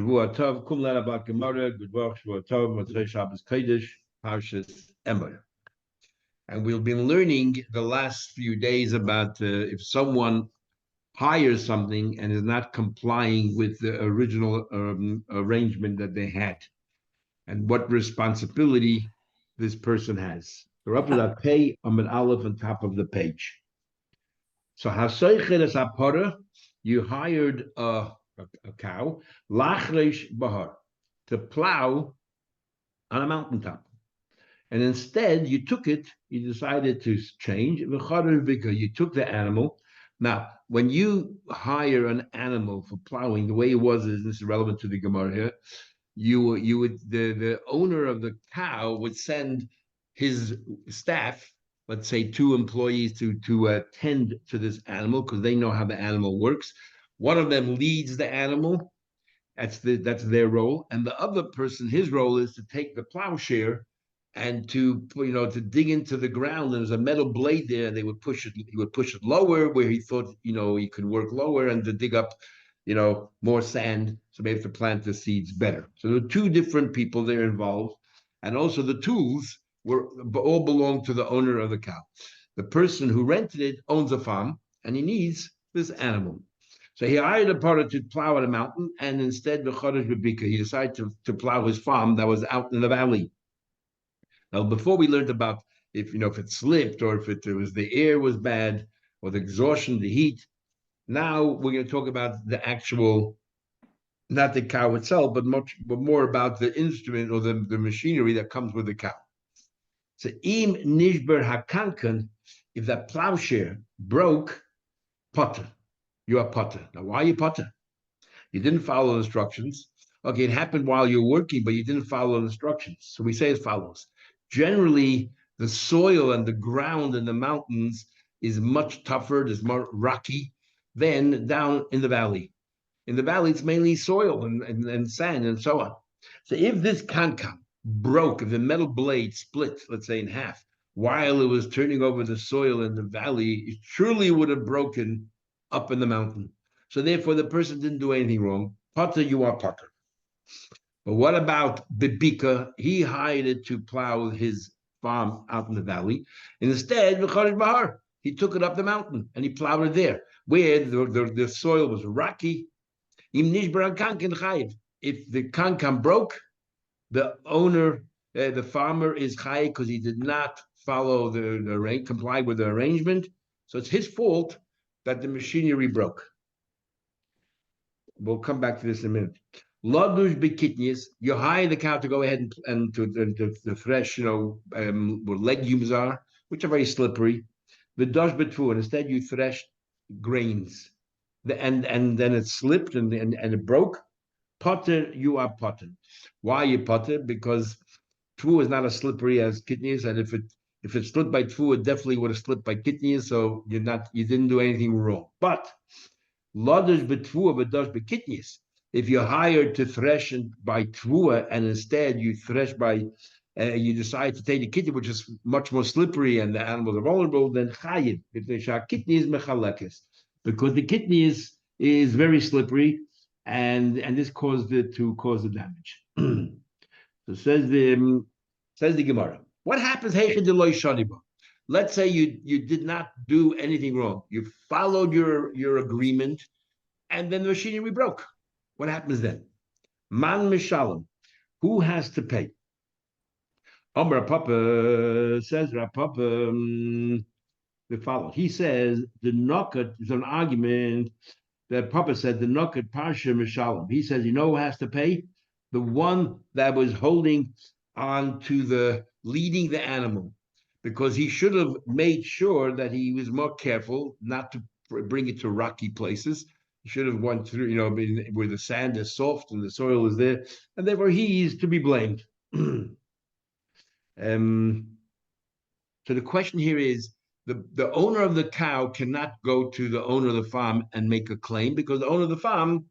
Shavua Tov, Kum Lana Bat Gemara, Good Vach, Shavua Tov, Motzei Shabbos Kodesh, Parshas Emor. And we've been learning the last few days about if someone hires something and is not complying with the original arrangement that they had, and what responsibility this person has. We're up to that pay an aleph on top of the page. So Hasoichet es Hapara, you hired a cow, Lachreish Bahar, to plow on a mountaintop. And instead, you decided to change. You took the animal. Now, when you hire an animal for plowing, the way it was is this is relevant to the Gemara here. The owner of the cow would send his staff, let's say 2 employees to attend to this animal because they know how the animal works. One of them leads the animal. That's their role, and the other person, his role is to take the plowshare and to dig into the ground. There's a metal blade there, and they would push it. He would push it lower where he thought he could work lower, and to dig up more sand, so maybe to plant the seeds better. So there were 2 different people there involved, and also the tools all belong to the owner of the cow. The person who rented it owns a farm, and he needs this animal. So he hired a partner to plow at a mountain, and instead, he decided to plow his farm that was out in the valley. Now, before we learned about if it slipped or if the air was bad or the exhaustion, the heat. Now we're going to talk about the actual, not the cow itself, but more about the instrument or the machinery that comes with the cow. So im nishber hakankan, if that plowshare broke, potter. You are potter. Now, why are you potter? You didn't follow instructions. Okay, it happened while you're working, but you didn't follow instructions. So we say as follows. Generally, the soil and the ground in the mountains is much tougher, it's more rocky than down in the valley. In the valley, it's mainly soil and sand and so on. So if this kankan broke, if the metal blade split, let's say in half, while it was turning over the soil in the valley, it surely would have broken up in the mountain. So therefore, the person didn't do anything wrong. Potter, you are potter. But what about Bibika? He hired it to plow his farm out in the valley. Instead, he took it up the mountain and he plowed it there, where the soil was rocky. If the kankan broke, the owner, the farmer is chayiv because he did not follow comply with the arrangement. So it's his fault that the machinery broke. We'll come back to this in a minute. Ladush bikitnius, you hire the cow to go ahead and to thresh, where legumes are, which are very slippery. The dosh betfu, and instead you thresh grains. And then it slipped and it broke. Potter, you are potter. Why are you potter? Because tfu is not as slippery as kidneys, and if it slipped by tfu, it definitely would have slipped by kidneys. So you didn't do anything wrong. But ladush betfu but dosh bekitnius. If you're hired to thresh by tvua and instead you thresh by, you decide to take the kidney, which is much more slippery and the animals are vulnerable, then chayiv. If the kidney is mechalekes, because the kidney is very slippery, and this caused it to cause the damage. So says the Gemara. What happens? Let's say you did not do anything wrong. You followed your agreement, and then the machinery broke. What happens then? Man mishalom. Who has to pay? Amar Papa says Rapapa the following. He says the nokat is an argument that Papa said the nokat parsha mishalom. He says who has to pay? The one that was holding on to the leading the animal, because he should have made sure that he was more careful not to bring it to rocky places. He should have went through, where the sand is soft and the soil is there, and therefore he is to be blamed. So the question here is, the owner of the cow cannot go to the owner of the farm and make a claim, because the owner of the farm,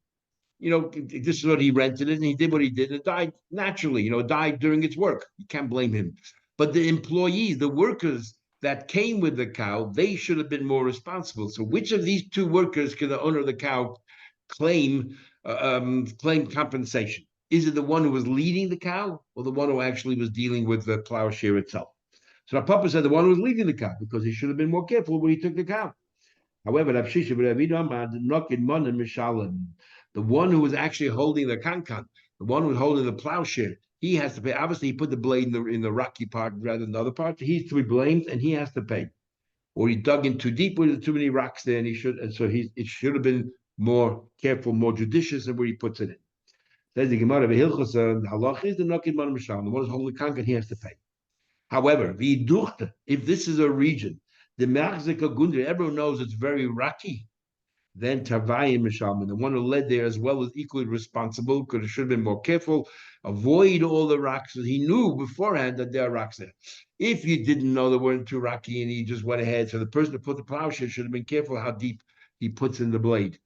this is what he rented it, and he did what he did. It died naturally, died during its work. You can't blame him. But the employees, the workers that came with the cow, they should have been more responsible. So which of these 2 workers can the owner of the cow claim claim compensation? Is it the one who was leading the cow or the one who actually was dealing with the plowshare itself? So the Papa said the one who was leading the cow because he should have been more careful when he took the cow. However, the one who was actually holding the kankan, the one who was holding the plowshare, he has to pay. Obviously, he put the blade in the rocky part rather than the other part. He's to be blamed, and he has to pay. Or he dug in too deep with too many rocks there, and it should have been more careful, more judicious in where he puts it in. Says the Gemara, the halach is the nakid man mishal. The one who's holding the kankan, he has to pay. However, if this is a region, the Machzika Gundri, everyone knows it's very rocky, then Tavayim Mishalman, the one who led there as well is equally responsible because it should have been more careful, avoid all the rocks. He knew beforehand that there are rocks there. If you didn't know they weren't too rocky and he just went ahead, so the person who put the plowshare should have been careful how deep he puts in the blade.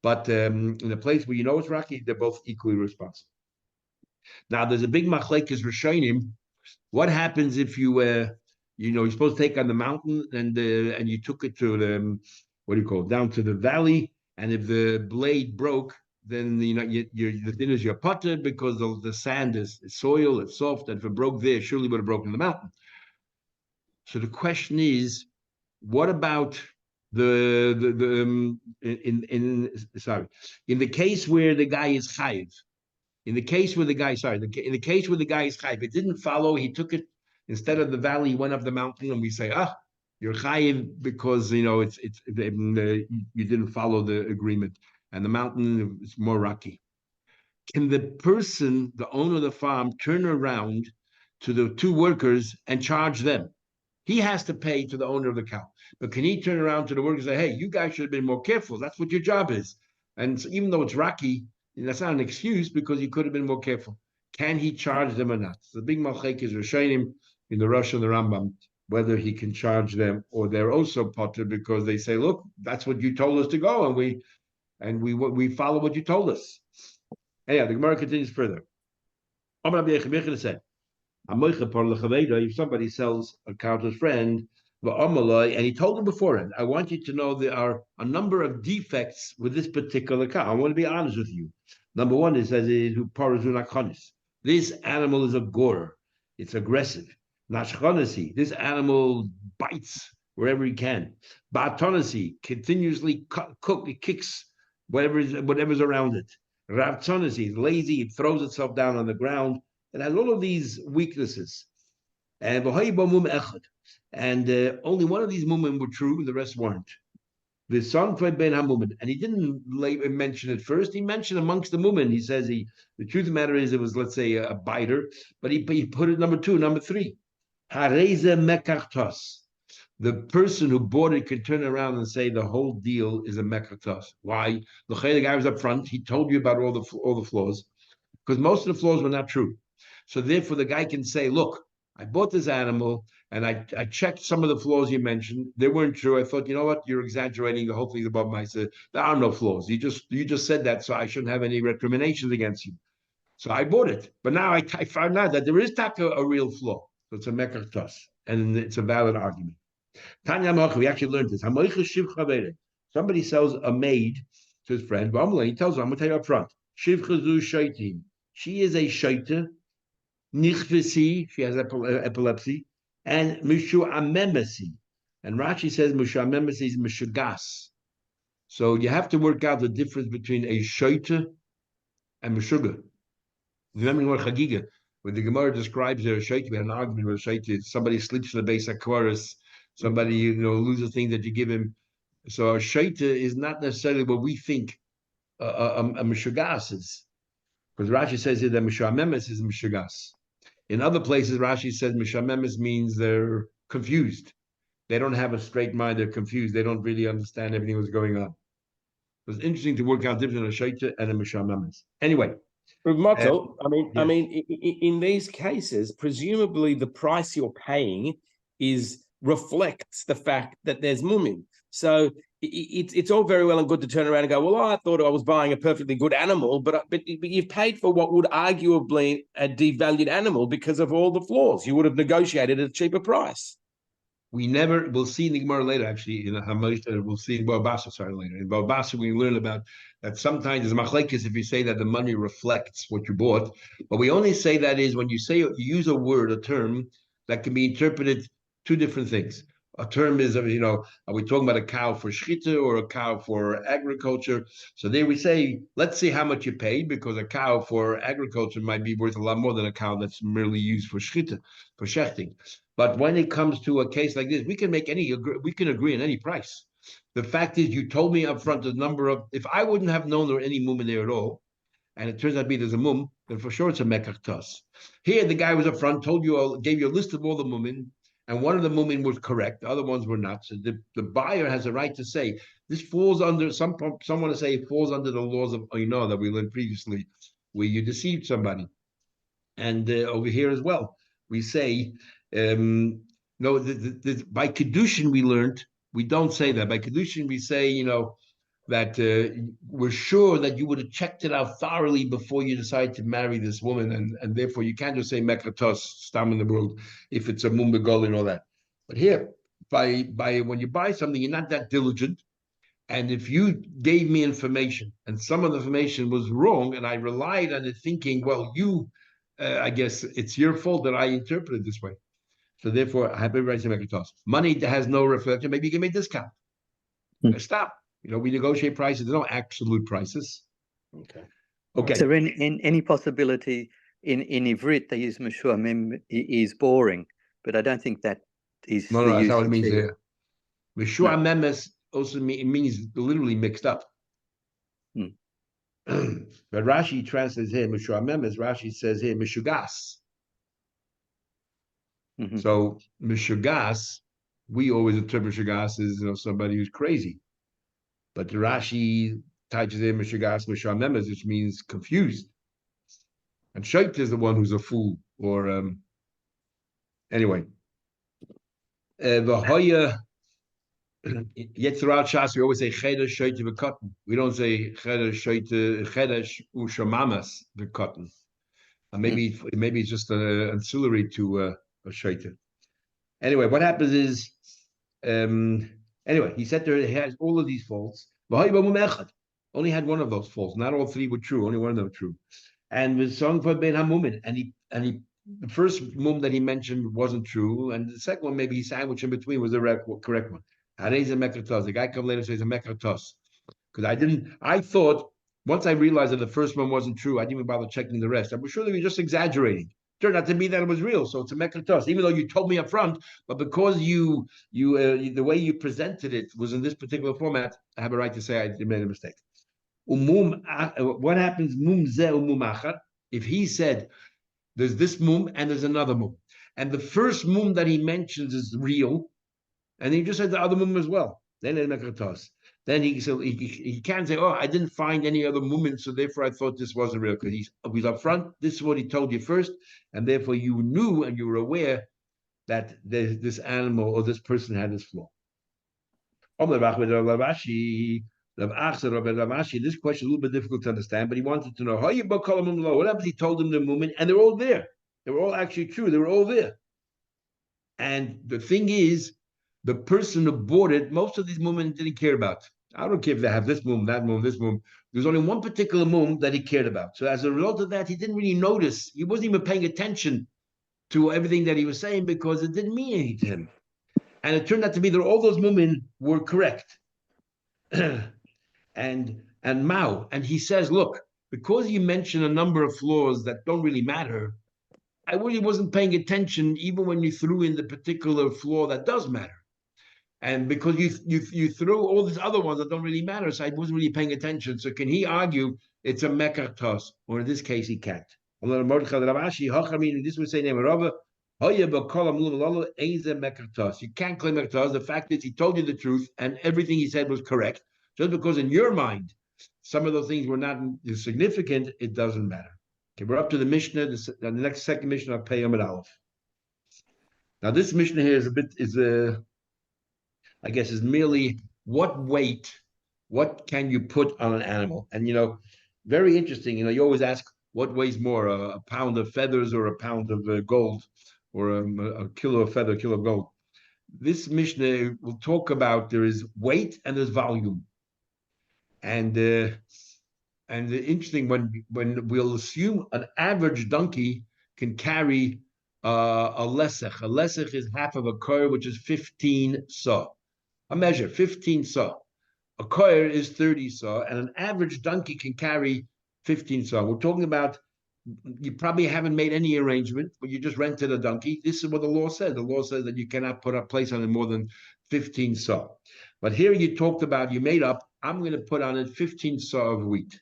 But in a place where you know it's rocky, they're both equally responsible. Now, there's a big machlekes rishonim. What happens if you're supposed to take on the mountain and you took it to the down to the valley, and if the blade broke, then the thing is you're putted because the sand is soil, it's soft, and if it broke there, surely would have broken the mountain. So the question is, what about in the case where the guy is chayiv? In the case where the guy is chayiv, it didn't follow. He took it instead of the valley. He went up the mountain, and we say, you're chayiv because you didn't follow the agreement, and the mountain is more rocky. Can the person, the owner of the farm, turn around to the two workers and charge them? He has to pay to the owner of the cow, but can he turn around to the workers and say, "Hey, you guys should have been more careful. That's what your job is." And so even though it's rocky, that's not an excuse because you could have been more careful. Can he charge them or not? So the big malchek is Rishonim in the Rosh and the Rambam, whether he can charge them or they're also potter because they say, look, that's what you told us to go, and we follow what you told us. Anyhow, the Gemara continues further. If somebody sells a cow to his friend, and he told him beforehand, I want you to know there are a number of defects with this particular cow. I want to be honest with you. Number one, it says this animal is a gorer. It's aggressive. Nashchanasi, this animal bites wherever he can. Ba'tonasi, continuously kicks whatever's around it. Ravtonasi, lazy, it throws itself down on the ground. It has all of these weaknesses. And only one of these mumim were true, the rest weren't. The son ben hamumin, and he didn't mention it first. He mentioned amongst the mumin. He says the truth of the matter is it was, let's say, a biter, but he put it number two, number three. Hareze mekartos. The person who bought it could turn around and say the whole deal is a mekartos. Why? The guy was up front. He told you about all the flaws, because most of the flaws were not true. So therefore, the guy can say, look, I bought this animal and I checked some of the flaws you mentioned. They weren't true. I thought, you know what? You're exaggerating. The whole thing's above my said. There are no flaws. You just said that, so I shouldn't have any recriminations against you. So I bought it. But now I found out that there is a real flaw. So it's a mekartos, and it's a valid argument. Tanya Mach, we actually learned this. Somebody sells a maid to his friend. He tells her, I'm going to tell you up front. She is a shaita. Nichvisi, she has epilepsy, and Mishu'amemesi. And Rashi says Mishu'amemesi is Mishugas. So you have to work out the difference between a shaita and Mishuga. Remember what Chagiga, when the Gemara describes a shaita, we had an argument with a shaita. Somebody sleeps in the base of chorus, somebody loses things that you give him. So a shaita is not necessarily what we think a Mishugas is. Because Rashi says here that Mishu'amemes is Mishugas. In other places, Rashi says Mishamemes means they're confused. They don't have a straight mind. They're confused. They don't really understand everything that's going on. It's interesting to work out the difference between a shaita and a Mishamemes. Anyway. Michael, in these cases, presumably the price you're paying reflects the fact that there's mumin. So it's all very well and good to turn around and go, well, I thought I was buying a perfectly good animal, but you've paid for what would arguably a devalued animal because of all the flaws. You would have negotiated at a cheaper price. We never, we'll see in the Gemara later, actually, in Hamash, we'll see in Bava Basra, sorry, later. In Bava Basra, we learn about that sometimes there's machlekes if you say that the money reflects what you bought. But we only say that is when you say, you use a word, a term that can be interpreted two different things. A term is, are we talking about a cow for shchita or a cow for agriculture? So there we say, let's see how much you paid, because a cow for agriculture might be worth a lot more than a cow that's merely used for shchita, for shechting. But when it comes to a case like this, we can agree on any price. The fact is, you told me up front the number of. If I wouldn't have known there were any mum in there at all, and it turns out to be there's a mum, then for sure it's a mekach. Here, the guy was up front, gave you a list of all the mumin, and one of the mumin was correct, the other ones were not. So the buyer has a right to say this falls under someone to say it falls under the laws of oina that we learned previously, where you deceived somebody. And over here as well, we say, no, by Kedushin we learned, we don't say that. By Kedushin we say, that we're sure that you would have checked it out thoroughly before you decide to marry this woman. And therefore you can't just say Mekatos, stam in the world, if it's a Mumbegol and all that. But here, by when you buy something, you're not that diligent. And if you gave me information and some of the information was wrong, and I relied on it thinking, well, I guess it's your fault that I interpreted this way. So therefore, I have every right to make a toss. Money that has no reflection, maybe you can make a discount. Stop. We negotiate prices. There's no absolute prices. Okay. Okay. So in any possibility in Ivrit they use Meshua Mem is boring, but I don't think that is no, that's how it means there. Meshua Memes also means literally mixed up. But Rashi translates here Meshua Memes. Rashi says here Meshugas. So Meshugas, we always interpret Meshugas as somebody who's crazy. But the Rashi touches in Meshugas, Meshua Memes, which means confused. And Shaita is the one who's a fool, or anyway. V'hoya Yetzirah Shas, we always say Chedesh Shaita v'Katan. We don't say Chedesh Shaita Chedesh U'Shamamas v'Katan. Maybe it's just an ancillary to a Shaita. Anyway, what happens is, anyway, he said there he has all of these faults. Only had one of those faults. Not all three were true. Only one of them were true. And with song for Ben Hamumin, and he the first mum that he mentioned wasn't true, and the second one maybe he sandwiched in between was the correct one. Harez a mekatos. The guy come later says a mekatos, because I thought once I realized that the first one wasn't true, I didn't even bother checking the rest. I was sure they were just exaggerating. Turned out to be that it was real, so it's a mekatos, even though you told me up front. But because the way you presented it was in this particular format, I have a right to say I made a mistake. What happens? Mum ze umum achar. If he said there's this mum and there's another mum, and the first mum that he mentions is real, and he just said the other mum as well, then he can't say, oh, I didn't find any other mum, so therefore I thought this wasn't real, because he's up front. This is what he told you first, and therefore you knew and you were aware that this animal or this person had this flaw. This question is a little bit difficult to understand, but he wanted to know what happens. He told them the moment, and they're all there. They were all actually true. They were all there. And the thing is, the person who bought it, most of these women didn't care about. I don't care if they have this mum, that mum, this mum. There's only one particular mum that he cared about. So as a result of that, he didn't really notice. He wasn't even paying attention to everything that he was saying because it didn't mean anything to him. And it turned out to be that all those women were correct. and Mao, and he says, look, because you mentioned a number of flaws that don't really matter, I really wasn't paying attention even when you threw in the particular flaw that does matter. And because you threw all these other ones that don't really matter, so I wasn't really paying attention. So can he argue it's a mekartos, or in this case he can't? This would say you can't claim mekartos. The fact is he told you the truth and everything he said was correct. Just because in your mind some of those things were not significant, it doesn't matter. Okay, we're up to the Mishnah, the next second Mishnah of Pei Amud Aleph. Now this Mishnah here I guess is merely what can you put on an animal? And very interesting. You always ask what weighs more, a pound of feathers or a pound of gold, or a kilo of feather, a kilo of gold. this Mishnah will talk about there is weight and there's volume. And interesting when we'll assume an average donkey can carry a lesech. A lesech is half of a koyer, which is 15 saw. A measure, 15 saw. A koyer is 30 saw, and an average donkey can carry 15 saw. We're talking about you probably haven't made any arrangement, but you just rented a donkey. This is what the law says. The law says that you cannot put a place on it more than 15 saw. But here you talked about, you made up, I'm going to put on it 15 saw of wheat.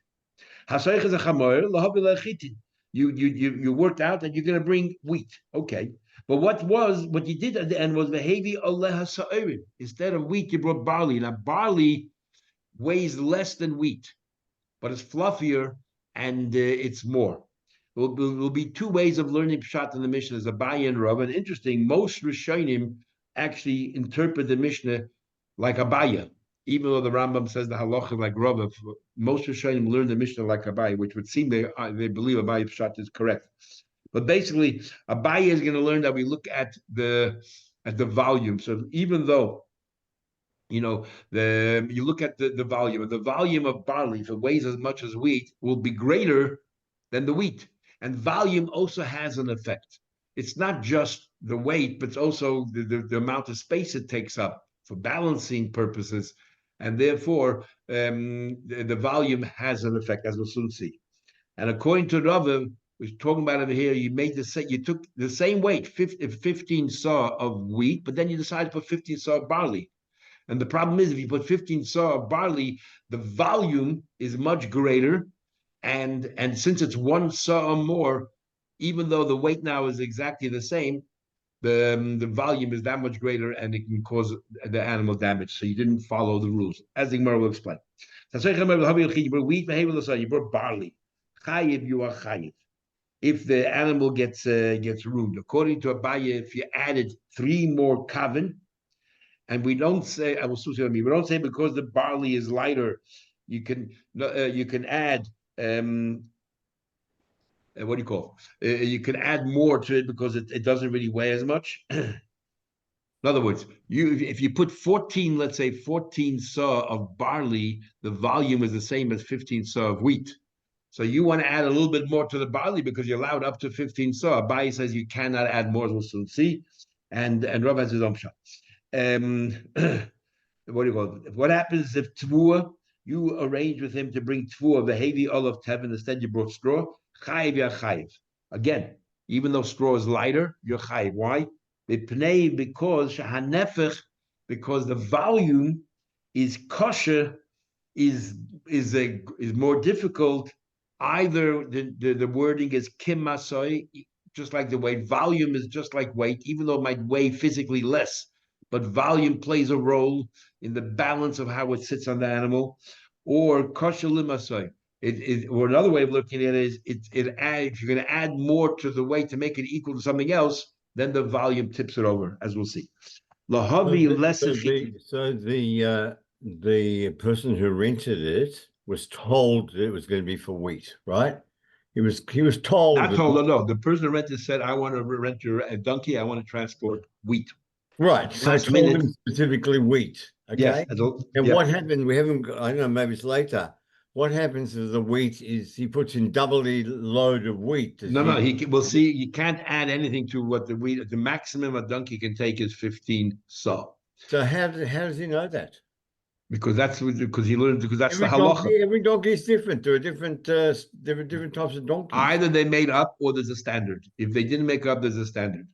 You worked out that you're going to bring wheat. Okay. But what you did at the end was the heavy aleha sa'irin. Instead of wheat, you brought barley. Now, barley weighs less than wheat, but it's fluffier and it's more. Will be two ways of learning Pshat in the Mishnah as Abaye and Rav. And interesting, most Rishonim actually interpret the Mishnah like Abaye, even though the Rambam says the halacha like Rav. Most Rishonim learn the Mishnah like Abaye, which would seem they believe Abaye Pshat is correct. But basically, Abaye is going to learn that we look at the volume. So even though you look at the volume, and the volume of barley, if it weighs as much as wheat, will be greater than the wheat. And volume also has an effect. It's not just the weight, but it's also the amount of space it takes up for balancing purposes. And therefore, the volume has an effect, as we'll soon see. And according to Rava, we're talking about over here, you took the same weight, 15 saw of wheat, but then you decided to put 15 saw of barley. And the problem is, if you put 15 saw of barley, the volume is much greater. And since it's one saw or more, even though the weight now is exactly the same, the volume is that much greater and it can cause the animal damage. So you didn't follow the rules, as the Gemara will explain. You brought barley. Chayiv, you are chayiv. If the animal gets ruined, according to Abaye, if you added 3 more kaven, and we don't say, we don't say because the barley is lighter, you can add what do you call? You can add more to it because it doesn't really weigh as much. In other words, if you put 14, let's say 14 saw of barley, the volume is the same as 15 saw of wheat. So you want to add a little bit more to the barley because you're allowed up to 15 saw. Abaye says you cannot add more, we'll soon see. And Rav has his own shot. What do you call it? What happens if Tvua, you arrange with him to bring Tvua, the heavy olive tevin, instead you brought straw? Chayiv ya chayiv. Again, even though straw is lighter, you're chayiv. Why? Because the volume is kosher, is more difficult. Either the wording is kim masoi, just like the weight. Volume is just like weight, even though it might weigh physically less, but volume plays a role in the balance of how it sits on the animal. Or kosher limasoi. Or another way of looking at it is if you're going to add more to the weight to make it equal to something else, then the volume tips it over, as we'll see. The person who rented it was told it was going to be for wheat, right? He was told. Not told. No. The person who rented said, "I want to rent a donkey. I want to transport wheat." Right. So I told him specifically wheat. Okay. Yes. What happened? We haven't. I don't know. Maybe it's later. What happens is the wheat is he puts in double the load of wheat. We'll see. You can't add anything to what the wheat. The maximum a donkey can take is 15 saw. So how does he know that? Because he learned the halacha. Every donkey is different. There are different types of donkeys. Either they made up or there's a standard. If they didn't make up, there's a standard.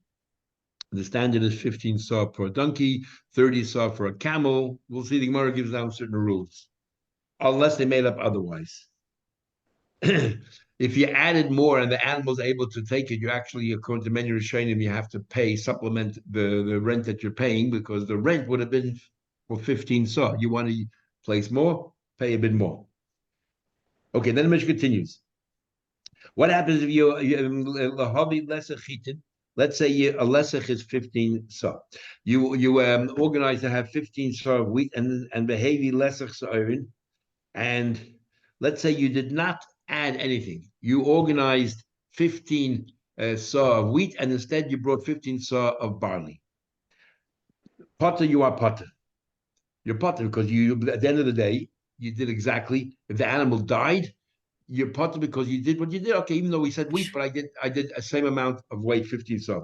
The standard is 15 saw for a donkey, 30 saw for a camel. We'll see. The Gemara gives down certain rules, unless they made up otherwise. If you added more and the animal's able to take it, you actually, according to many Rishonim, you have to supplement the rent that you're paying, because the rent would have been for 15 saw. You want to place more, pay a bit more. Okay, then the Mishnah continues. What happens if you lahavi lesser chitin? Let's say a lesser is 15 saw. You organize to have 15 saw of wheat and the heavy lesser sa'arin, and let's say you did not add anything. You organized 15 saw of wheat, and instead you brought 15 saw of barley. Potter, you are potter. You're potter because you at the end of the day, you did exactly. If the animal died, you're potter because you did what you did. Okay, even though we said wheat, but I did a same amount of weight, 15 saw.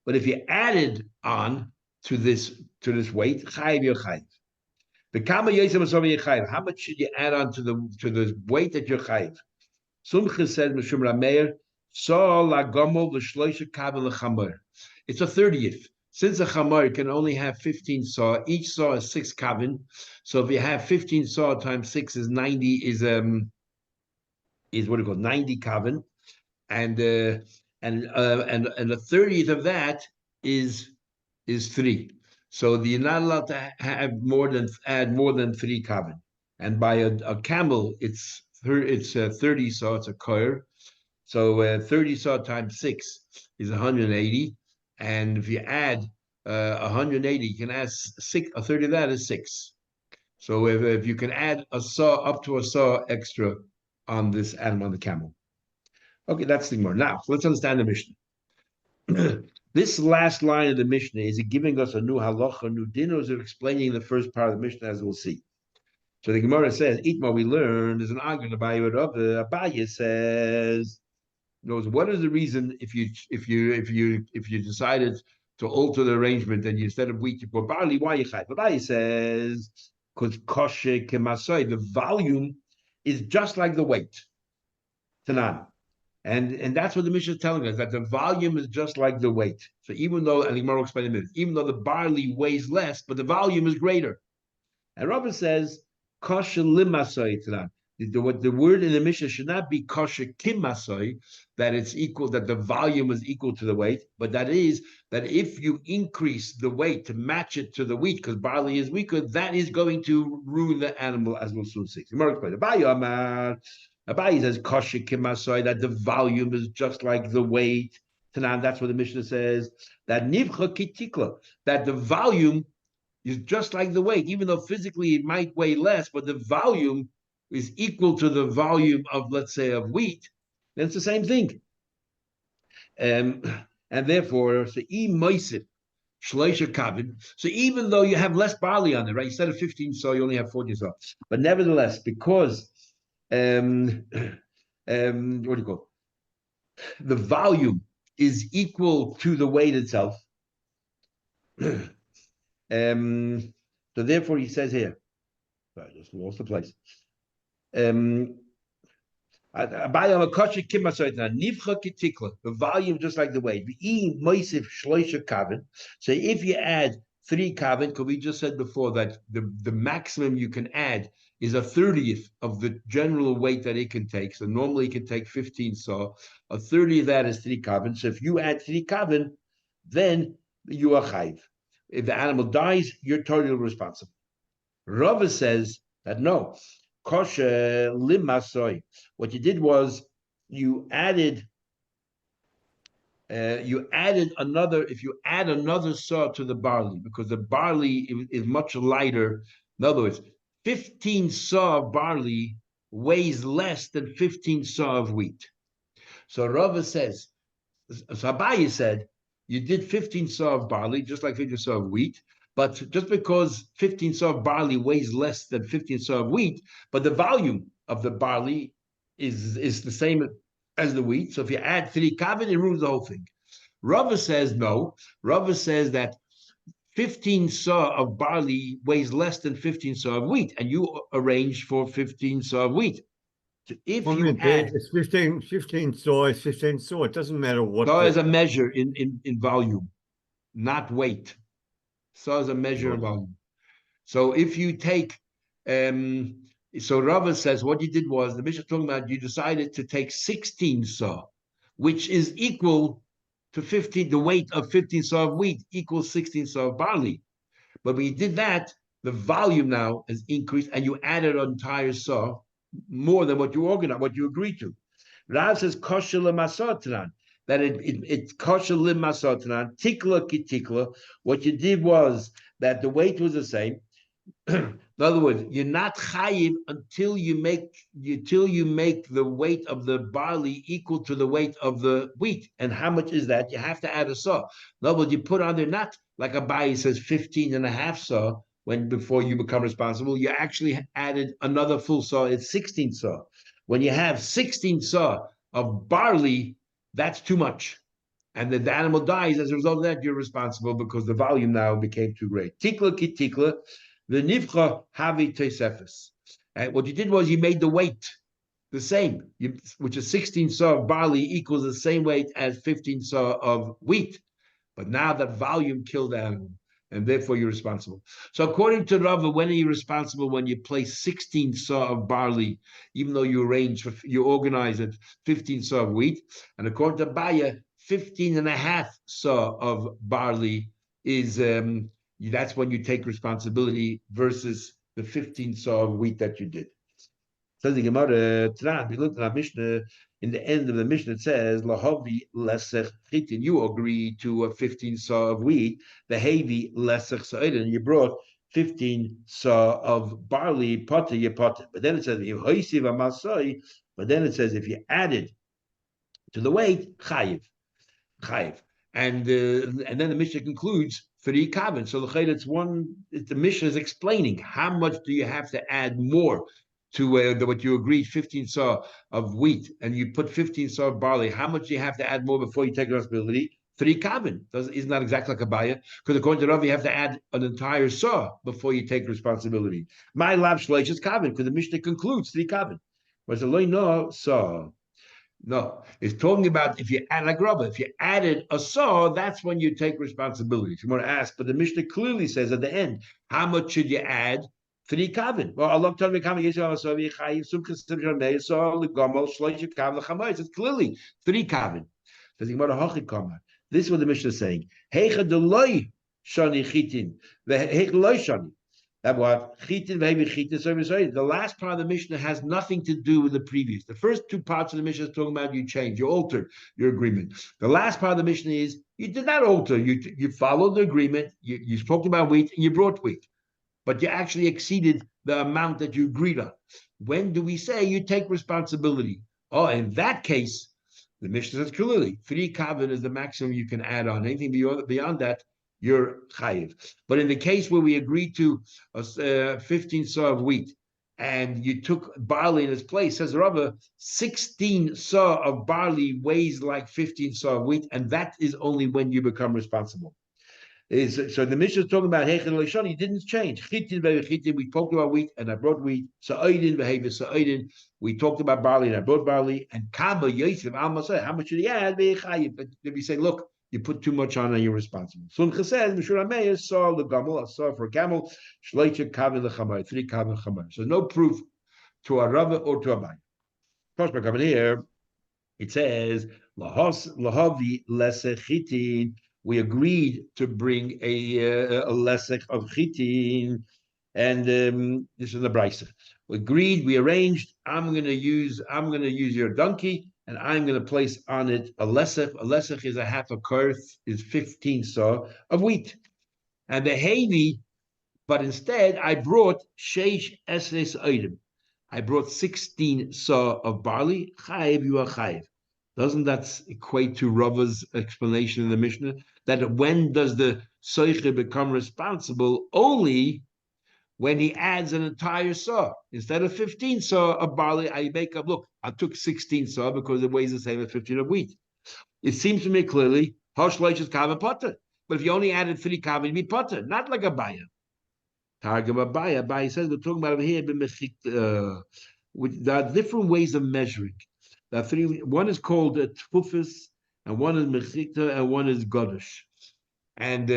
But if you added on to this weight, chayiv you're chayiv. How much should you add on to the weight that you're chayiv? Sumcha said Mishum Rameir, Saw la gomel v'shloisha kavel lechamor. It's a 30th. Since a chamor can only have 15 saw, each saw is 6 kavin. So if you have 15 saw times 6 is 90 is what do you call 90 kavin, and a 30th of that is 3. So you're not allowed to have add more than 3 kavin. And by a camel, it's 30 saw, it's a koir. So 30 saw times 6 is 180. And if you add 180, you can add 6, a 30 of that is 6. So if you can add a saw up to a saw extra on this animal, on the camel. Okay, that's the more. Now, let's understand the Mishnah. This last line of the Mishnah, is it giving us a new halacha, a new din, or is it explaining the first part of the Mishnah, as we'll see? So the Gemara says, Itma, we learned, there's an argument about it. Abaye says, knows what is the reason if you decided to alter the arrangement and you, instead of wheat you put barley, why you chayv? Abaye says, because kosher kemasoi, the volume is just like the weight. Tanan. And that's what the Mishnah is telling us, that the volume is just like the weight. So even though, and the Gemara will explain in a minute, even though the barley weighs less, but the volume is greater. And Rabbi says, kosher limasoi tanan. What the word in the Mishnah should not be kosher kimasoi, that it's equal, that the volume is equal to the weight, but that is that if you increase the weight to match it to the wheat, because barley is weaker, that is going to ruin the animal, as we'll soon see. Abaye says kosher kimasoi, that the volume is just like the weight. Tanan, that's what the Mishnah says. That nivcha kitikla, that the volume is just like the weight, even though physically it might weigh less, but the volume is equal to the volume of, let's say, of wheat, then it's the same thing. And therefore, so shleisha kavin. So even though you have less barley on it, right? Instead of 15 saw, you only have 14 saw. But nevertheless, because what do you call it? The volume is equal to the weight itself. So therefore, he says here, I just lost the place. The volume just like the weight. So if you add 3 kavin, because we just said before that the maximum you can add is a 30th of the general weight that it can take. So normally it can take 15 saw. A 30th of that is 3 kavin. So if you add 3 kavin, then you are chayv. If the animal dies, you're totally responsible. Rava says that no. Kosher limasoi. What you did was you added another. If you add another saw to the barley, because the barley is much lighter. In other words, 15 saw of barley weighs less than 15 saw of wheat. So Rava says, so Abaye said, you did 15 saw of barley, just like 15 saw of wheat. But just because 15 saw of barley weighs less than 15 saw of wheat, but the volume of the barley is the same as the wheat. So if you add 3 kavin, it ruins the whole thing. Rava says no. Rava says that 15 saw of barley weighs less than 15 saw of wheat, and you arrange for 15 saw of wheat. So if you add, it's 15 saw is 15 saw. It doesn't matter what. Saw is a measure in volume, not weight. Saw is a measure of volume. So if you take, so Rava says what you did was, the Mishnah talking about, you decided to take 16 saw, which is equal to 15, the weight of 15 saw of wheat equals 16 saw of barley. But when you did that, the volume now has increased, and you added an entire saw more than what you organized, what you agreed to. Rav says kosher l'masotran, that it's kosher l'masotran tikla ki tikla. What you did was that the weight was the same. In other words, you're not chayiv until you make the weight of the barley equal to the weight of the wheat. And how much is that? You have to add a saw. In other words, you put on there not like a buy says 15 and a half saw when before you become responsible. You actually added another full saw. It's 16 saw. When you have 16 saw of barley, that's too much. And the animal dies as a result of that, you're responsible because the volume now became too great. Tikla ki tikla, the nivcha havi tesefes. And what you did was you made the weight the same, which is 16 saw of barley equals the same weight as 15 saw of wheat. But now that volume killed the animal, and therefore you're responsible. So according to Rava, when are you responsible? When you place 16 saw of barley, even though you organize it 15 saw of wheat. And according to Baya, 15 and a half saw of barley is that's when you take responsibility versus the 15 saw of wheat that you did. Says the Gemara, we looked at Mishnah. In the end of the Mishnah, it says, Lahavi lesech chitin. You agree to a 15 saw of wheat. The heavy lesech sa'idin. You brought 15 saw of barley, potter, you potter. But then it says, but then it says, if you added to the weight, chayiv. And then the Mishnah concludes 3 kavin. So the Mishnah is explaining how much do you have to add more to what you agreed 15 saw of wheat, and you put 15 saw of barley. How much do you have to add more before you take responsibility? 3 kavin. Isn't that exactly like a baya? Because according to Rav, you have to add an entire saw before you take responsibility. My lab shleish is kavin, because the Mishnah concludes 3 kavin. Whereas the loy no saw. No, it's talking about if you add like rubber, if you added a saw, that's when you take responsibility. If you want to ask, but the Mishnah clearly says at the end, how much should you add? 3 kavin. Well, Allah told me kavin. It's clearly 3 kavin. This is what the Mishnah is saying. Shani chitin, shani. That what chitin chitin. The last part of the Mishnah has nothing to do with the previous. The first 2 parts of the Mishnah is talking about you changed, you altered your agreement. The last part of the Mishnah is you did not alter. You followed the agreement. You spoke about wheat and you brought wheat, but you actually exceeded the amount that you agreed on. When do we say you take responsibility? Oh, in that case, the Mishnah says clearly 3 kavin is the maximum you can add on. Anything beyond that, you're chayiv. But in the case where we agreed to a 15 saw of wheat and you took barley in its place, says Rava, 16 saw of barley weighs like 15 saw of wheat, and that is only when you become responsible. So the Mishnah is talking about Hechel Lishon, he didn't change. Chitin ve'chitin, we talked about wheat and I brought wheat. Sa'idin ve'hevi sa'idin, we talked about barley and I brought barley. And Kama Yosef Almaseh, how much should he add? But if you say, look, you put too much on and you're responsible. Suncha says, Mishur Ameir saw the gamel, a saw for a camel, Shleicha Kavin lechamar, 3 kavin lechamar. So no proof to a Rava or to a Bai. Prospect coming here, it says, Lahavi lesech chitin. We agreed to bring a lesek of chitin, and this is the brisa. We agreed, we arranged. I'm going to use your donkey, and I'm going to place on it a lesek. A lesek is a half a kurth, is 15 saw of wheat, and the heavy. But instead, I brought sheish esres item. I brought 16 saw of barley. Chayiv, you are chayiv. Doesn't that equate to Rava's explanation in the Mishnah? That when does the soicher become responsible? Only when he adds an entire saw. Instead of 15 saw of barley, I make up, look, I took 16 saw because it weighs the same as 15 of wheat. It seems to me clearly, Hoshleish is kavah potter. But if you only added 3 kavah, it'd be potter, not like a baya. Targum Abaya. Abaya says we're talking about over here. There are different ways of measuring. There are 3. One is called tfufis, and one is mechikta, and one is godush. And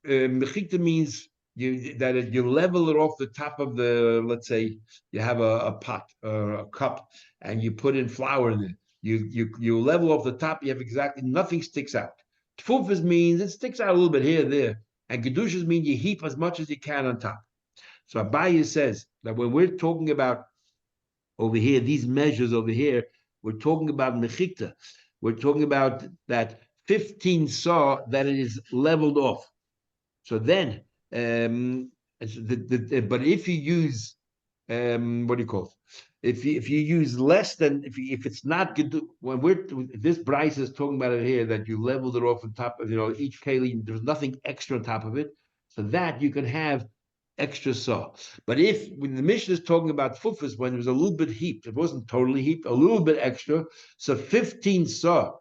mechikta means you level it off the top of the. Let's say you have a pot or a cup, and you put in flour in it. You level off the top. You have exactly nothing sticks out. Tfufis means it sticks out a little bit here and there. And kedushas mean you heap as much as you can on top. So Abaye says that when we're talking about over here, these measures over here, we're talking about mechikta. We're talking about that 15 saw that it is leveled off. So then But if you use what do you call it? If you use less than if it's not good when this Bryce is talking about it here that you leveled it off on top of each keli, there's nothing extra on top of it, so that you can have extra saw. But if when the Mishnah is talking about fufas, when it was a little bit heaped, it wasn't totally heaped, a little bit extra, so 15 saw,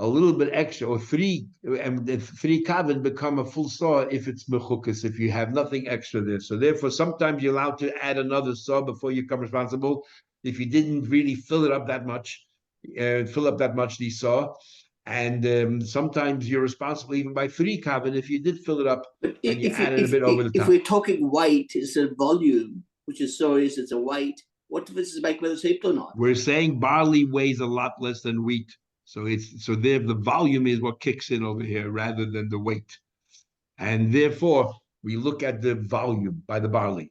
a little bit extra, or three, and three kavod become a full saw if it's mechukas, if you have nothing extra there. So therefore, sometimes you're allowed to add another saw before you become responsible. If you didn't really fill it up that much, these saw. And sometimes you're responsible even by three kavod if you did fill it up and you added a bit over the top. If we're talking weight, it's a volume, which is it's a weight. What difference does it make whether it's heaped or not? We're saying barley weighs a lot less than wheat. So there the volume is what kicks in over here rather than the weight. And therefore, we look at the volume by the barley.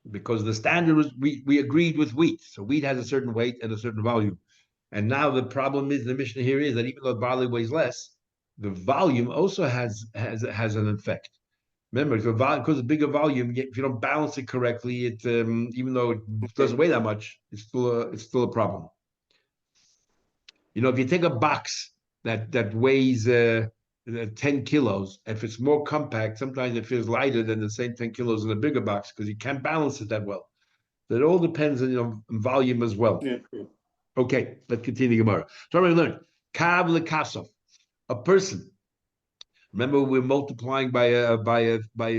Because the standard was we agreed with wheat. So wheat has a certain weight and a certain volume. And now the problem is the Mishnah here is that even though barley weighs less, the volume also has an effect. Remember, because of bigger volume, if you don't balance it correctly, it even though it doesn't weigh that much, it's still a problem. If you take a box that weighs 10 kilos, if it's more compact, sometimes it feels lighter than the same 10 kilos in a bigger box because you can't balance it that well. So it all depends on volume as well. Yeah. Okay, let's continue Gemara. So we learn kav lekasov, a person. Remember, we're multiplying by a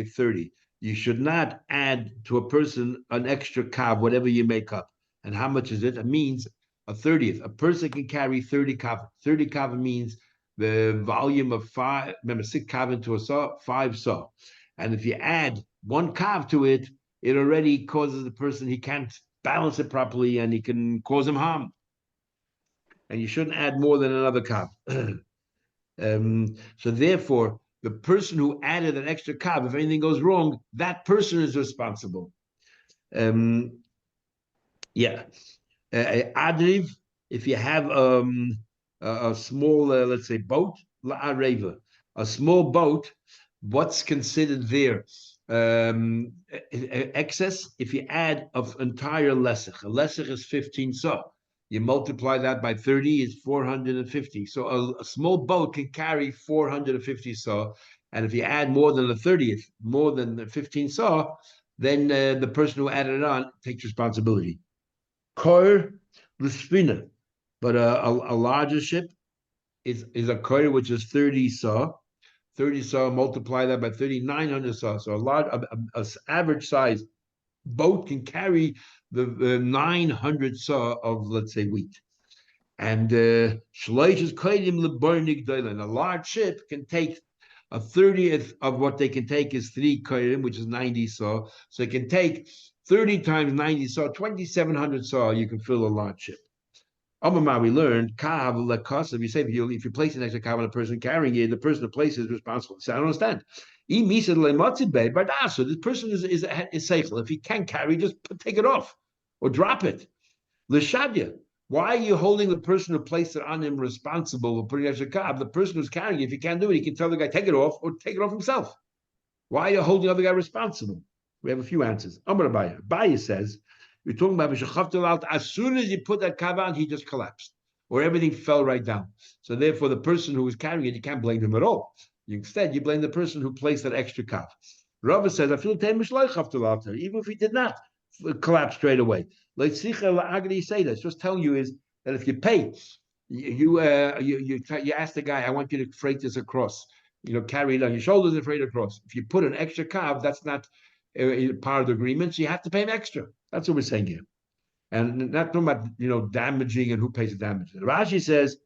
30. You should not add to a person an extra kav, whatever you make up. And how much is it? It means a 30th. A person can carry 30 kav. 30 kav means the volume of 5. Remember, 6 kav into a saw, 5 saw. And if you add 1 kav to it, it already causes the person, he can't balance it properly and he can cause him harm. And you shouldn't add more than another kav. So therefore, the person who added an extra kav, if anything goes wrong, that person is responsible. Adriv, if you have a small, let's say, boat, la'areva, a small boat, what's considered there? Excess, if you add of entire lesach. A lesach is 15 saw. You multiply that by 30, is 450. So a small boat can carry 450 saw. And if you add more than a 30th, more than the 15 saw, then the person who added it on takes responsibility. Kor l'spina, but a larger ship is a kor which is 30 saw. 30 saw, multiply that by 3,900 saw. So a average size boat can carry the 900 saw of, let's say, wheat. And shloish is koidim lebornig doilan. A large ship can take a 30th of what they can take is 3 koidim, which is 90 saw. So it can take 30 times 90 saw, 2,700 saw. You can fill a large ship. Amamah, we learned kav lekos. If you say if you place an extra kav on a person carrying it, the person who places is responsible. So I don't understand. So this person is seichel. If he can't carry, just take it off or drop it. L'shadya. Why are you holding the person who placed it on him responsible for putting extra kav? The person who's carrying it, if he can't do it, he can tell the guy take it off or take it off himself. Why are you holding the other guy responsible? We have a few answers. Amar Abaye. Abaye says, we're talking about as soon as you put that kav on, he just collapsed, or everything fell right down. So therefore, the person who was carrying it, you can't blame him at all. Instead, you blame the person who placed that extra kav. Rava says, even if he did not collapse straight away. Say this. Just telling you is that if you pay, you ask the guy, I want you to freight this across. Carry it on your shoulders and freight it across. If you put an extra kav, that's not part of the agreement, so you have to pay him extra. That's what we're saying here. And not talking about, damaging and who pays the damage. Rashi says,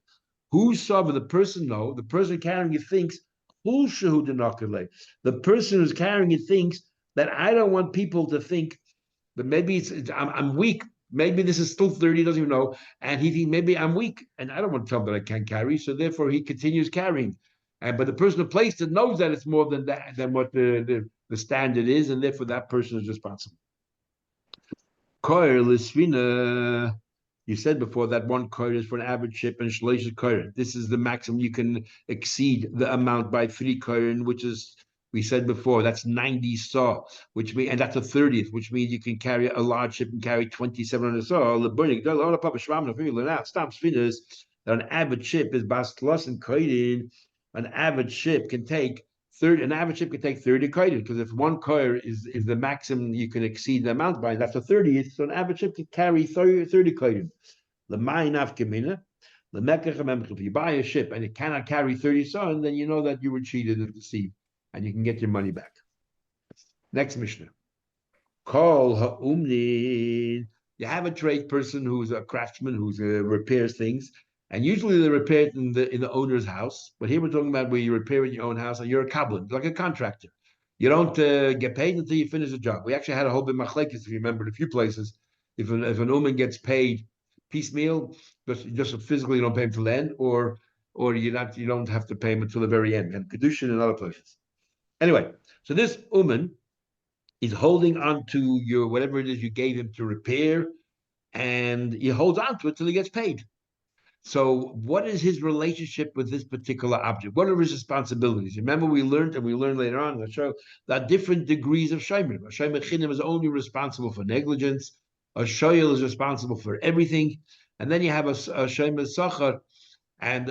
who saw the person, no, the person carrying it thinks, the person who's carrying it thinks that I don't want people to think that maybe I'm weak. Maybe this is still 30, he doesn't even know. And he thinks maybe I'm weak and I don't want to tell him that I can't carry. So therefore he continues carrying. But the person who placed it knows that it's more than that, than what the standard is, and therefore that person is responsible. Koir l'svina, you said before that 1 koir is for an average ship, and shleish koir. This is the maximum you can exceed the amount by 3 koir, which is We said before that's 90 saw, which means, and that's a 30th, which means you can carry a large ship and carry 2,700 saw. The burning, stop spinners. That an average ship is baslos and koidin. An average ship can take 30. An average ship can take 30 koidin, because if one koir is the maximum you can exceed the amount by, that's a 30th. So an average ship can carry 30 koidin. The ma'inaf kamina. If you buy a ship and it cannot carry 30 saw, then you know that you were cheated and deceived, and you can get your money back. Next Mishnah. Kol ha'umnin. You have a trade person who's a craftsman who repairs things, and usually they repair it in the owner's house. But here we're talking about where you repair in your own house, and you're a kabbalah, like a contractor. You don't get paid until you finish the job. We actually had a whole bit machlekes, if you remember, in a few places. If an uman gets paid piecemeal, just physically you don't pay him till the end, or you don't have to pay him until the very end. And kedushin in other places. Anyway, so this uman is holding on to your whatever it is you gave him to repair, and he holds on to it till he gets paid. So what is his relationship with this particular object? What are his responsibilities? Remember, we learned later on in the show that different degrees of shomer. A shomer chinim is only responsible for negligence. A shoyel is responsible for everything. And then you have a shomer sachar, and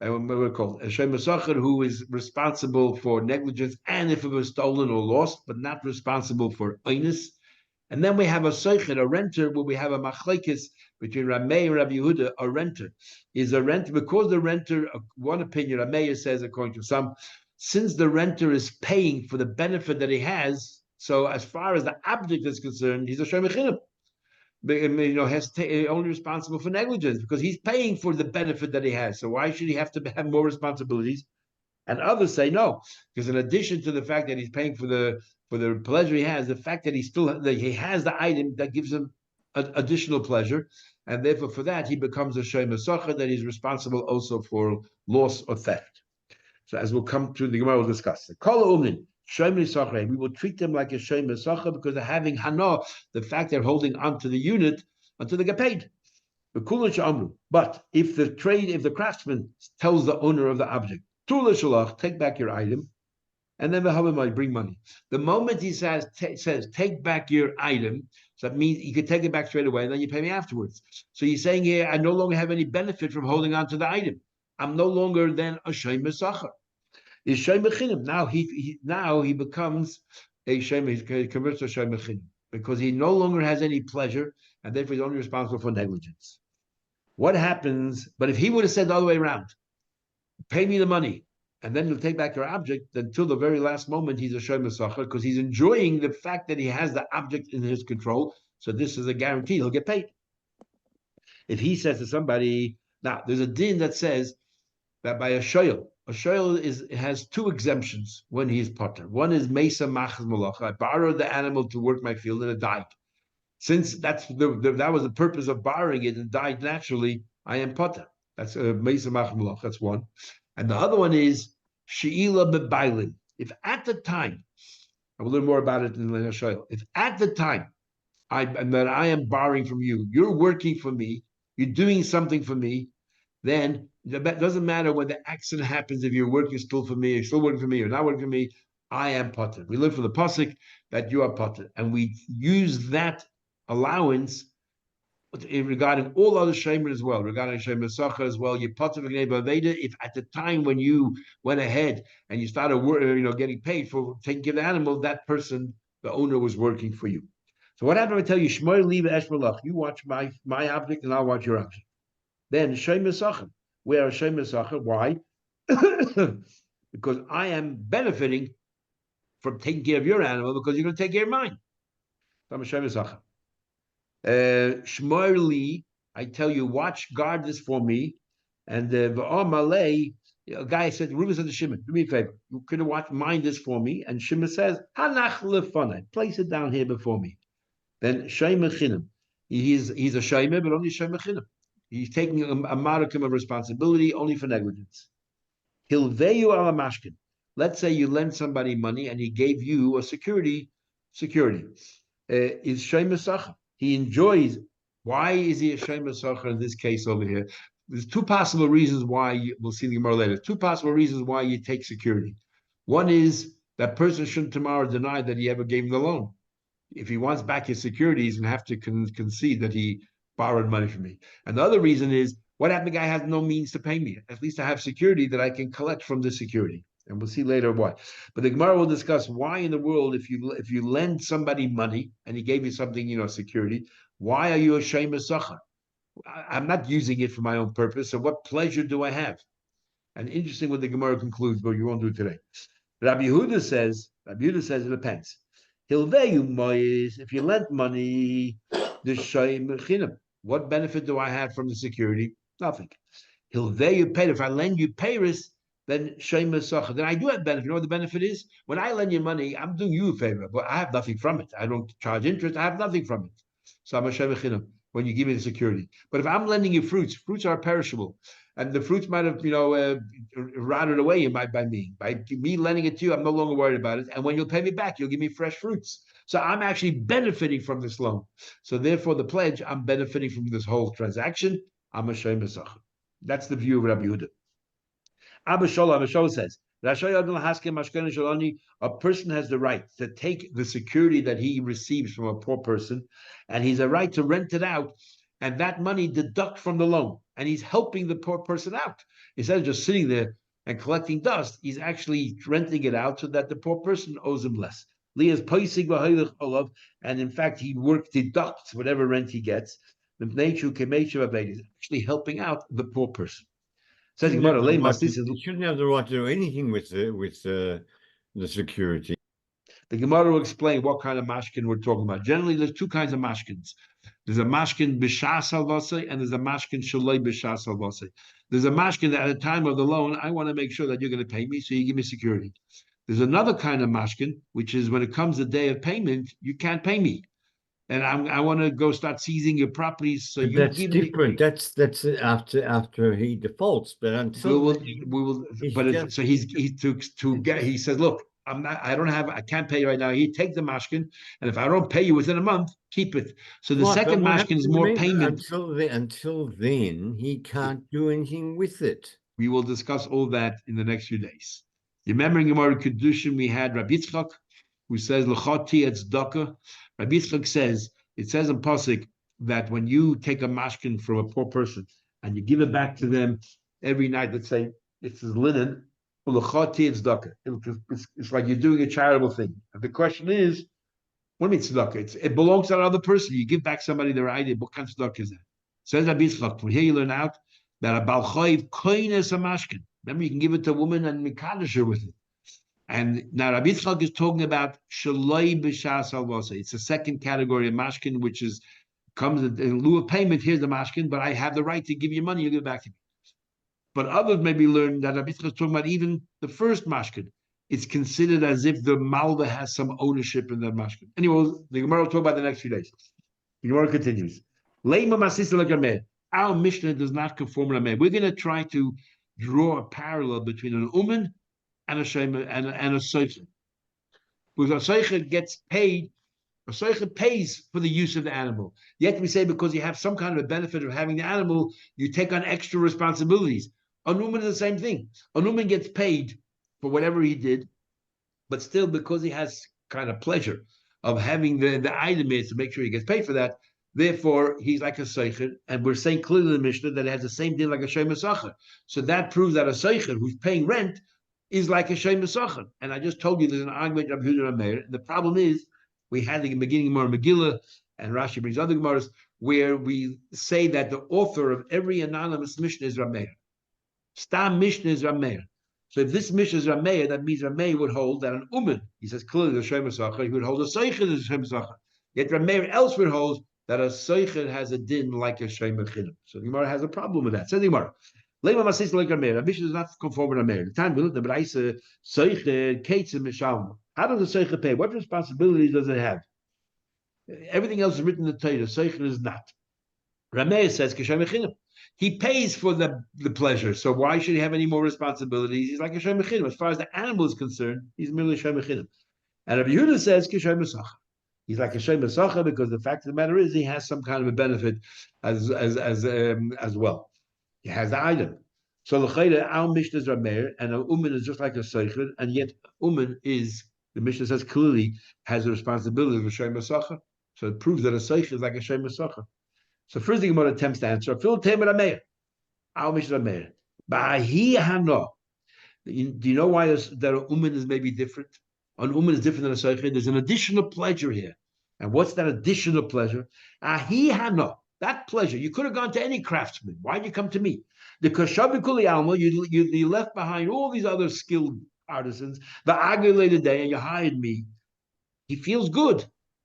what we call a shomer sachar, who is responsible for negligence and if it was stolen or lost, but not responsible for oinus. And then we have a soichet, a renter, where we have a machlekes between Rameh and Rabbi Yehuda. A renter is a renter because the renter, one opinion, Rameh says, according to some, since the renter is paying for the benefit that he has, so as far as the object is concerned, he's a shomer chinim. Only responsible for negligence because he's paying for the benefit that he has. So why should he have to have more responsibilities? And others say no, because in addition to the fact that he's paying for the pleasure he has, the fact that he has the item that gives him additional pleasure, and therefore for that he becomes a shomer sachar, that he's responsible also for loss or theft. So as we'll come to the Gemara, we'll discuss it. We will treat them like a shomer sachar because they're having hana, the fact they're holding onto the unit until they get paid. But if the craftsman tells the owner of the object, take back your item, and then the husband might bring money. The moment he says, take back your item, so that means you could take it back straight away, and then you pay me afterwards. So he's saying here, I no longer have any benefit from holding on to the item. I'm no longer then a shomer sachar. Is shomer chinim. Now he becomes a shomer. He converts to shomer chinim because he no longer has any pleasure, and therefore he's only responsible for negligence. What happens? But if he would have said the other way around, pay me the money, and then you'll take back your object, until the very last moment he's a shomer sachar because he's enjoying the fact that he has the object in his control. So this is a guarantee he'll get paid. If he says to somebody, now there's a din that says that by a shoyel has two exemptions when he's potter. One is mesa machaz malacha. I borrowed the animal to work my field and it died. Since that was the purpose of borrowing it and died naturally, I am potter. That's mesa machaz malacha. That's one. And the other one is she'ila bebailin. If at the time, I will learn more about it in the shoyel. If at the time I am borrowing from you, you're working for me, you're doing something for me, then it doesn't matter when the accident happens, if you're working still for me, you're still working for me, or not working for me, I am potter. We learn from the pasuk that you are potter. And we use that allowance regarding all other shomer as well, regarding shomer sachar as well. You potter if at the time when you went ahead and you started getting paid for taking care of the animal, that person, the owner, was working for you. So what happened? I tell you, Shmoy leave Eshmalach. You watch my object, and I'll watch your object. Then shomer sachar. We are a shomer sachar. Why? Because I am benefiting from taking care of your animal because you're going to take care of mine. So I'm a shomer sachar. Shmoy, I tell you, guard this for me. And Malay, a guy said, Reuben said to Shimon, do me a favor. You could have mind this for me. And Shimon says, Hanach lefanai, place it down here before me. Then shomer chinim. He's a shomer, but only shomer chinim. He's taking a modicum of responsibility only for negligence. Hilveyu ala mashkin. Let's say you lend somebody money and he gave you a security. Is shomer sachar. He enjoys. Why is he a shomer sachar in this case over here? There's two possible reasons why we'll see the Gemara later. Two possible reasons why you take security. One is that person shouldn't tomorrow deny that he ever gave him the loan. If he wants back his security, he's going to have to concede that he borrowed money from me. And the other reason is, what happened? The guy has no means to pay me. At least I have security that I can collect from the security. And we'll see later why. But the Gemara will discuss why in the world, if you lend somebody money and he gave you something, security, why are you a shema sacha? I'm not using it for my own purpose. So what pleasure do I have? And interesting what the Gemara concludes, but you won't do it today. Rabbi Yehuda says it depends. If you lent money, what benefit do I have from the security? Nothing. You paid. If I lend you Paris, then then I do have benefit. You know what the benefit is? When I lend you money, I'm doing you a favor, but I have nothing from it. I don't charge interest. I have nothing from it. So I'm a shemechinam when you give me the security. But if I'm lending you fruits are perishable, and the fruits might have rotted away by me. By me lending it to you, I'm no longer worried about it. And when you'll pay me back, you'll give me fresh fruits. So I'm actually benefiting from this loan. So therefore, the pledge, I'm benefiting from this whole transaction. I'm a shemesach. That's the view of Rabbi Yehuda. Abba Shola says, a person has the right to take the security that he receives from a poor person, and he's a right to rent it out, and that money deduct from the loan, and he's helping the poor person out. Instead of just sitting there and collecting dust, he's actually renting it out so that the poor person owes him less. And in fact, he deducts whatever rent he gets. He's actually helping out the poor person. He shouldn't have the right to do anything with the security. The Gemara will explain what kind of mashkin we're talking about. Generally, there's two kinds of mashkins. There's a mashkin b'shas halvasei, and there's a mashkin shaloi b'shas halvasei. There's a mashkin that at the time of the loan, I want to make sure that you're going to pay me, so you give me security. There's another kind of mashkin, which is when it comes the day of payment, you can't pay me. And I want to go start seizing your properties. So you that's different. That's after he defaults. But until we will. But he says, look, I can't pay you right now. You take the mashkin, and if I don't pay you within a month, keep it. So the second mashkin is more payment. Until then, he can't do anything with it. We will discuss all that in the next few days. You remember in Gemara Kedushin we had Rabbi Yitzchak, who says l'chati etz daka. Rabbi Yitzchak says, it says in Pasuk that when you take a mashkin from a poor person and you give it back to them every night, let's say it's linen, it's like you're doing a charitable thing. And the question is, what do you mean tzedakah? It belongs to another person. You give back somebody their idea. What kind of tzedakah is that? Says Rabbi Yitzchak, from here you learn out that a balchayv koines a mashkin. Remember, you can give it to a woman and mikadosh her with it. And now Rabbi Yitzchak is talking about shaloi b'shas halvasei. It's the second category of mashkin, which comes in lieu of payment. Here's the mashkin, but I have the right to give you money. You give it back to me. But others maybe learn that Rabbi Yitzchak is talking about even the first mashkin. It's considered as if the malva has some ownership in that mashkin. Anyway, the Gemara will talk about the next few days. The Gemara continues. Our Mishnah does not conform to Rameh. We're going to try to draw a parallel between an uman and a shema and a soicher. Because a soicher gets paid, a soicher pays for the use of the animal. Yet we say because you have some kind of a benefit of having the animal, you take on extra responsibilities. A uman is the same thing. A uman gets paid for whatever he did, but still because he has kind of pleasure of having the item is to make sure he gets paid for that. Therefore, he's like a seicher, and we're saying clearly in the Mishnah that it has the same deal like a shema sacher. So that proves that a seicher who's paying rent is like a shema sacher. And I just told you there's an argument of Yehuda and Meir. The problem is we had the beginning of Megillah, and Rashi brings other Gemaras where we say that the author of every anonymous Mishnah is Rameir. Stam Mishnah is Rameir. So if this Mishnah is Rameir, that means Rameir would hold that an uman, he says clearly the shema sacher, he would hold a seicher as a shema sacher. Yet Rameir elsewhere holds that a seicher has a din like a shema chinam. So the Gemara has a problem with that. Says the Gemara, Lema masis like Rameir. Mishnah does not conform with Rameir. The time we look at the Braisa seicher kates mishalma. How does the seicher pay? What responsibilities does it have? Everything else is written in the Torah. Seicher is not. Rameir says k'shema chinam. He pays for the pleasure. So why should he have any more responsibilities? He's like a shema chinam. As far as the animal is concerned, he's merely a shema chinam. And Rabbi Yehuda says k'shema sacher. He's like a shema sacher because the fact of the matter is he has some kind of a benefit as well. He has the item. So l'chayda our Mishnah is Rameir, and an umen is just like a seicher, and yet umen is, the Mishnah says clearly, has the responsibility of a shem masacha. So it proves that a seicher is like a shem masacha. So first thing Gemara attempts to answer, Phil Temer Rameir, our Mishnah Rameir. Ba'hi hano. Do you know why that a umen is maybe different? An umen is different than a seicher. There's an additional pleasure here. And what's that additional pleasure? Ahi hano. That pleasure. You could have gone to any craftsman. Why'd you come to me? The kashavikuli alma, you left behind all these other skilled artisans, the agulated day, and you hired me. He feels good.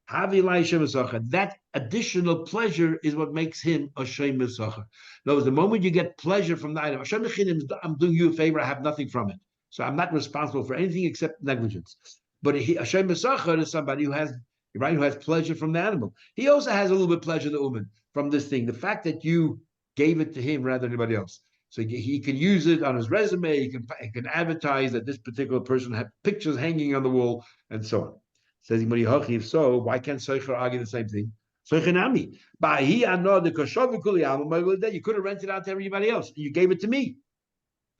That additional pleasure is what makes him a shem mesacher. In other words, the moment you get pleasure from the item, I'm doing you a favor, I have nothing from it. So I'm not responsible for anything except negligence. But a shem mesacher is somebody who has, right, who has pleasure from the animal. He also has a little bit of pleasure, the uman, from this thing. The fact that you gave it to him rather than anybody else. So he can use it on his resume, he can advertise that this particular person had pictures hanging on the wall, and so on. Says if so, why can't Seicher argue the same thing? Seichenami. You could have rented out to everybody else. You gave it to me.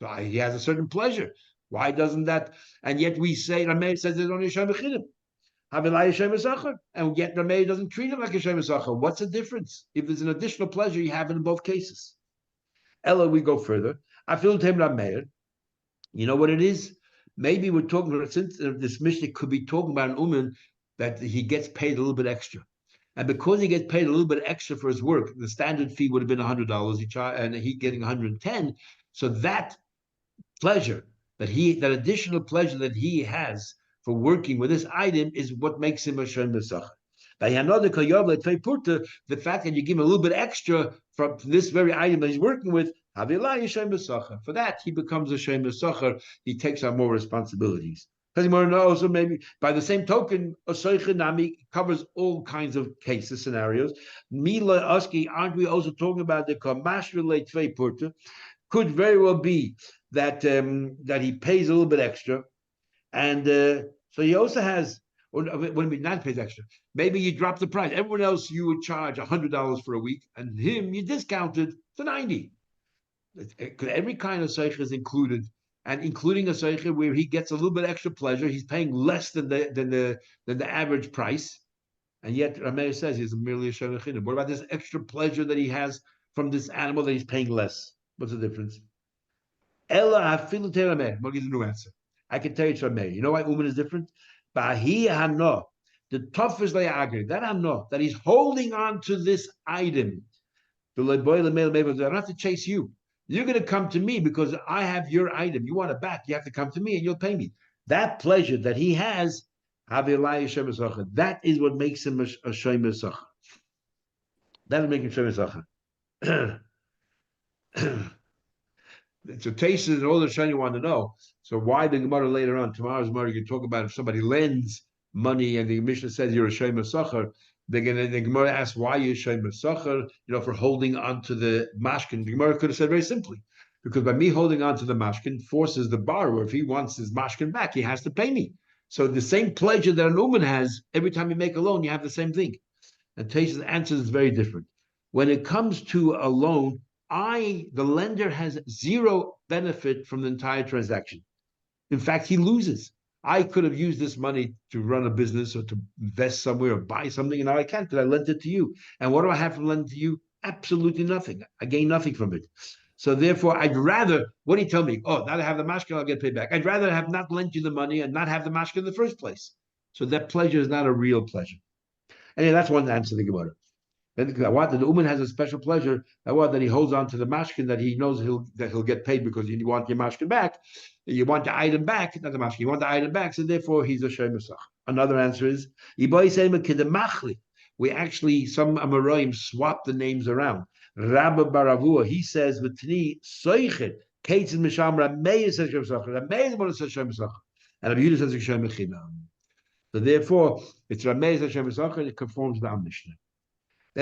So he has a certain pleasure. Why doesn't that? And yet we say, Rameh says there's only a Shem Bechinim. And yet Rameh doesn't treat him like a Shem Besacher. What's the difference? If there's an additional pleasure, you have it in both cases. Ella, we go further. I feel to him Rameh. You know what it is? Maybe we're talking about, since this Mishnah could be talking about an uman that he gets paid a little bit extra. And because he gets paid a little bit extra for his work, the standard fee would have been $100 and he getting 110. So that pleasure, that additional pleasure that he has for working with this item is what makes him a shem mesacher. The fact that you give him a little bit extra from this very item that he's working with, for that he becomes a shem mesacher. He takes on more responsibilities. Also, maybe by the same token, a seicher nami covers all kinds of cases, scenarios. Mila Aski, aren't we also talking about the kamash relate purta? Could very well be that that he pays a little bit extra, and so he also has. Or when we not pays extra, maybe you drop the price. Everyone else you would charge $100 for a week, and him you discounted to 90. Every kind of seicher is included, and including a seicher where he gets a little bit extra pleasure. He's paying less than the average price, and yet Rameir says he's merely a shem mechinim. What about this extra pleasure that he has from this animal that he's paying less? What's the difference? Ella hafilu Rameir. I'll give you a new answer. I can tell you it's Rameir. You know why uman is different? Bahi hano, the toughest they agree that hano, that he's holding on to this item. I don't have to chase you. You're going to come to me because I have your item. You want it back, you have to come to me and you'll pay me. That pleasure that he has, that is what makes him a shem mesacher. That will make him shem mesacher. So taste is all the shayla you want to know. So why the Gemara later on, tomorrow's Gemara, you can talk about if somebody lends money and the Mishnah says you're a shem mesacher, the Gemara asks why you're a shem mesacher, for holding on to the mashkin. The Gemara could have said very simply, because by me holding on to the mashkin forces the borrower, if he wants his mashkin back, he has to pay me. So the same pleasure that an uman has, every time you make a loan, you have the same thing. And Taish's answer is very different. When it comes to a loan, the lender has zero benefit from the entire transaction. In fact, he loses. I could have used this money to run a business or to invest somewhere or buy something, and now I can't because I lent it to you. And what do I have from lending to you? Absolutely nothing. I gain nothing from it. So therefore, I'd rather, what do you tell me? Oh, now I have the mashkin, I'll get paid back. I'd rather have not lent you the money and not have the mashkin in the first place. So that pleasure is not a real pleasure. Anyway, that's one answer to the Gemara. Then the uman has a special pleasure that he holds on to the mashkin, that he knows he'll get paid because you want your mashkin back, you want the item back, not the mashkin, you want the item back, so therefore he's a shem mesacher. Another answer is we actually, some Amoraim swap the names around. Rabba Baravua, he says v'tni soichet kates and misham Rameir says shem mesacher, Rameir is one that says shem mesacher, and Rabbi Yehuda says shem mechinam. So therefore, it's Rameir says shem mesacher, and it conforms to our Mishnah.